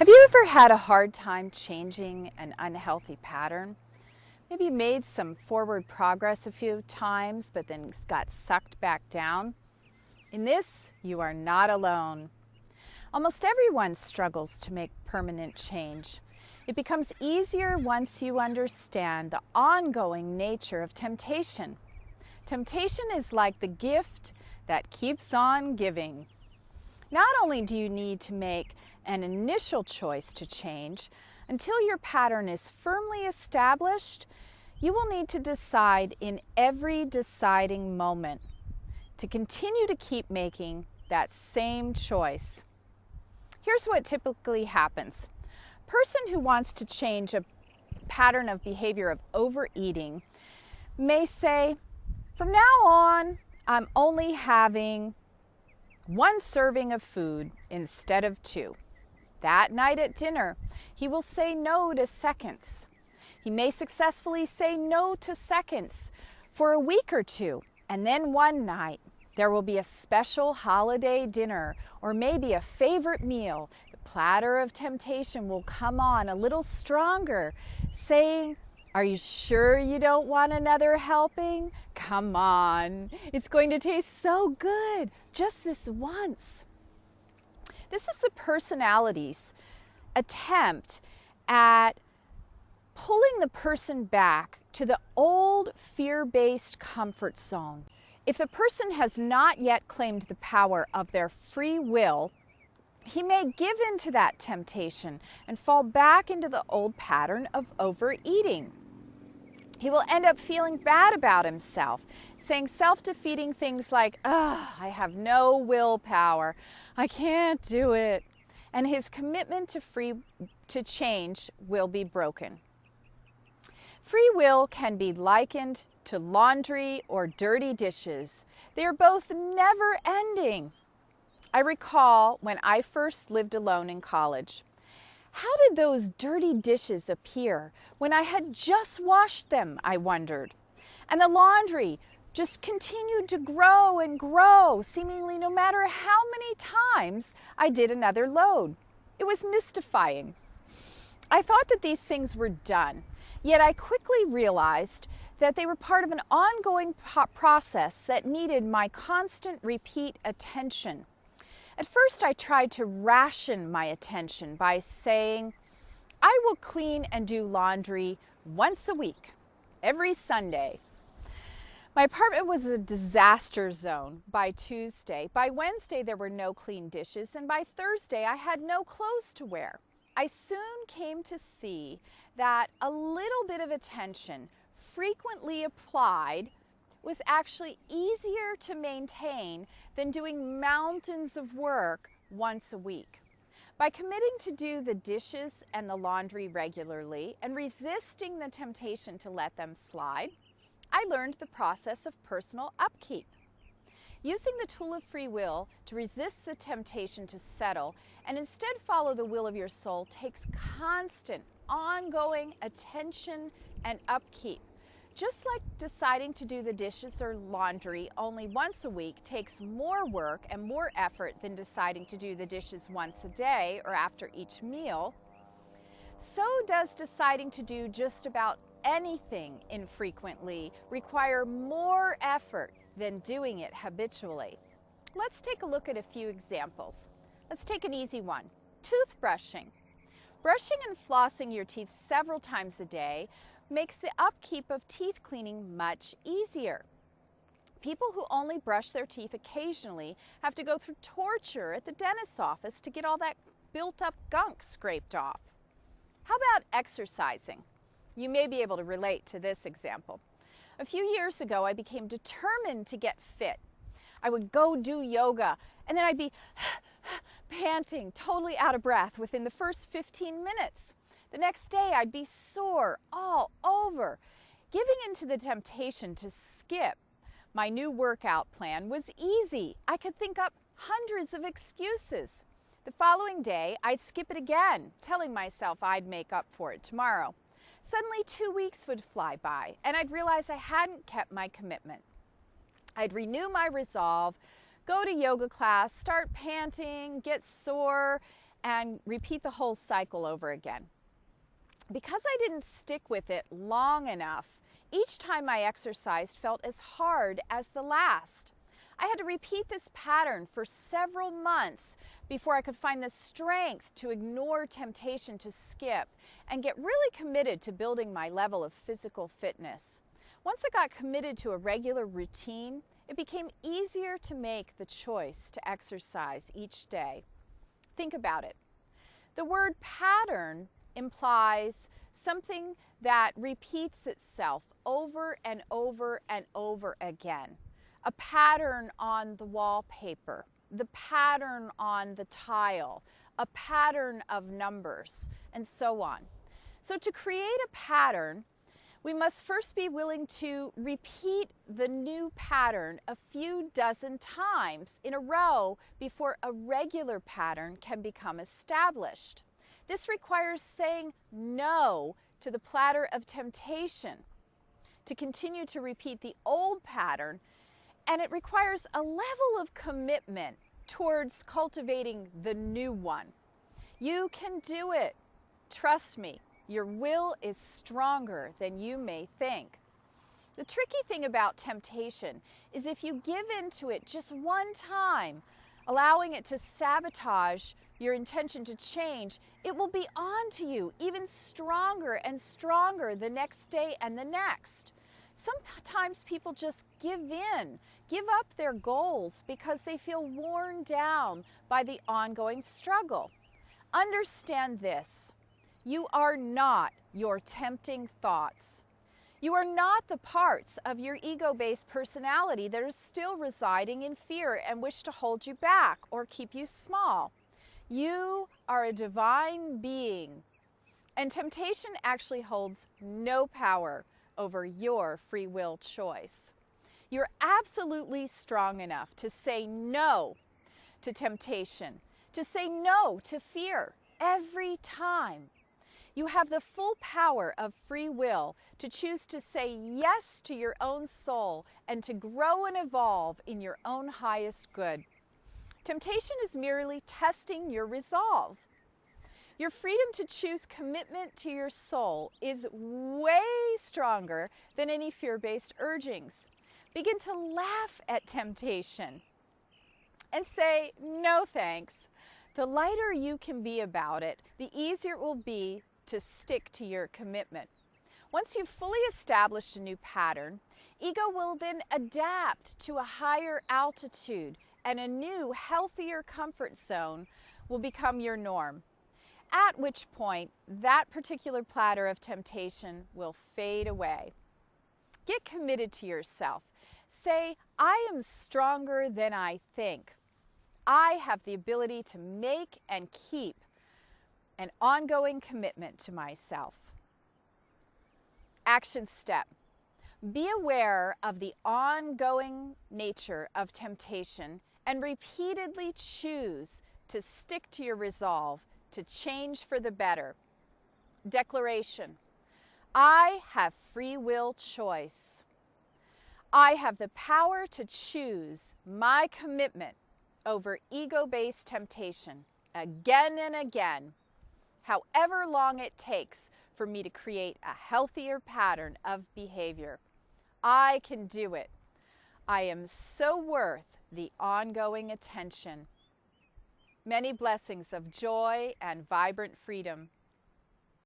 Have you ever had a hard time changing an unhealthy pattern? Maybe you made some forward progress a few times, but then got sucked back down? In this, you are not alone. Almost everyone struggles to make permanent change. It becomes easier once you understand the ongoing nature of temptation. Temptation is like the gift that keeps on giving. Not only do you need to make an initial choice to change, until your pattern is firmly established, you will need to decide in every deciding moment to continue to keep making that same choice. Here's what typically happens. A person who wants to change a pattern of behavior of overeating may say, from now on, I'm only having 1 serving of food instead of 2. That night at dinner, he will say no to seconds. He may successfully say no to seconds for a week or 2, and then one night there will be a special holiday dinner or maybe a favorite meal. The platter of temptation will come on a little stronger, saying, "Are you sure you don't want another helping? Come on, it's going to taste so good, just this once." This is the personality's attempt at pulling the person back to the old fear-based comfort zone. If the person has not yet claimed the power of their free will, he may give in to that temptation and fall back into the old pattern of overeating. He will end up feeling bad about himself, saying self-defeating things like, I have no willpower, I can't do it, and his commitment to change will be broken. Free will can be likened to laundry or dirty dishes. They are both never-ending. I recall when I first lived alone in college. How did those dirty dishes appear when I had just washed them, I wondered. And the laundry just continued to grow and grow, seemingly no matter how many times I did another load. It was mystifying. I thought that these things were done, yet I quickly realized that they were part of an ongoing process that needed my constant repeat attention. At first, I tried to ration my attention by saying, I will clean and do laundry once a week, every Sunday. My apartment was a disaster zone by Tuesday. By Wednesday, there were no clean dishes, and by Thursday, I had no clothes to wear. I soon came to see that a little bit of attention, frequently applied, was actually easier to maintain than doing mountains of work once a week. By committing to do the dishes and the laundry regularly and resisting the temptation to let them slide, I learned the process of personal upkeep. Using the tool of free will to resist the temptation to settle and instead follow the will of your soul takes constant, ongoing attention and upkeep. Just like deciding to do the dishes or laundry only once a week takes more work and more effort than deciding to do the dishes once a day or after each meal, so does deciding to do just about anything infrequently require more effort than doing it habitually. Let's take a look at a few examples. Let's take an easy one. Toothbrushing. Brushing and flossing your teeth several times a day makes the upkeep of teeth cleaning much easier. People who only brush their teeth occasionally have to go through torture at the dentist's office to get all that built-up gunk scraped off. How about exercising? You may be able to relate to this example. A few years ago, I became determined to get fit. I would go do yoga, and then I'd be panting, totally out of breath within the first 15 minutes. The next day, I'd be sore all over. Giving into the temptation to skip my new workout plan was easy. I could think up hundreds of excuses. The following day, I'd skip it again, telling myself I'd make up for it tomorrow. Suddenly 2 weeks would fly by, and I'd realize I hadn't kept my commitment. I'd renew my resolve, go to yoga class, start panting, get sore, and repeat the whole cycle over again. Because I didn't stick with it long enough, each time I exercised felt as hard as the last. I had to repeat this pattern for several months before I could find the strength to ignore temptation to skip and get really committed to building my level of physical fitness. Once I got committed to a regular routine, it became easier to make the choice to exercise each day. Think about it. The word pattern implies something that repeats itself over and over and over again. A pattern on the wallpaper, the pattern on the tile, a pattern of numbers, and so on. So to create a pattern, we must first be willing to repeat the new pattern a few dozen times in a row before a regular pattern can become established. This requires saying no to the platter of temptation to continue to repeat the old pattern, and it requires a level of commitment towards cultivating the new one. You can do it. Trust me, your will is stronger than you may think. The tricky thing about temptation is if you give in to it just one time, allowing it to sabotage your intention to change, it will be on to you even stronger and stronger the next day and the next. Sometimes people just give in, give up their goals because they feel worn down by the ongoing struggle. Understand this: you are not your tempting thoughts. You are not the parts of your ego-based personality that are still residing in fear and wish to hold you back or keep you small. You are a divine being, and temptation actually holds no power over your free will choice. You're absolutely strong enough to say no to temptation, to say no to fear every time. You have the full power of free will to choose to say yes to your own soul and to grow and evolve in your own highest good. Temptation is merely testing your resolve. Your freedom to choose commitment to your soul is way stronger than any fear-based urgings. Begin to laugh at temptation and say, no thanks. The lighter you can be about it, the easier it will be to stick to your commitment. Once you've fully established a new pattern, ego will then adapt to a higher altitude, and a new, healthier comfort zone will become your norm. At which point, that particular platter of temptation will fade away. Get committed to yourself. Say, I am stronger than I think. I have the ability to make and keep an ongoing commitment to myself. Action step. Be aware of the ongoing nature of temptation and repeatedly choose to stick to your resolve to change for the better. Declaration. I have free will choice. I have the power to choose my commitment over ego-based temptation again and again, however long it takes for me to create a healthier pattern of behavior. I can do it. I am so worth the ongoing attention. Many blessings of joy and vibrant freedom.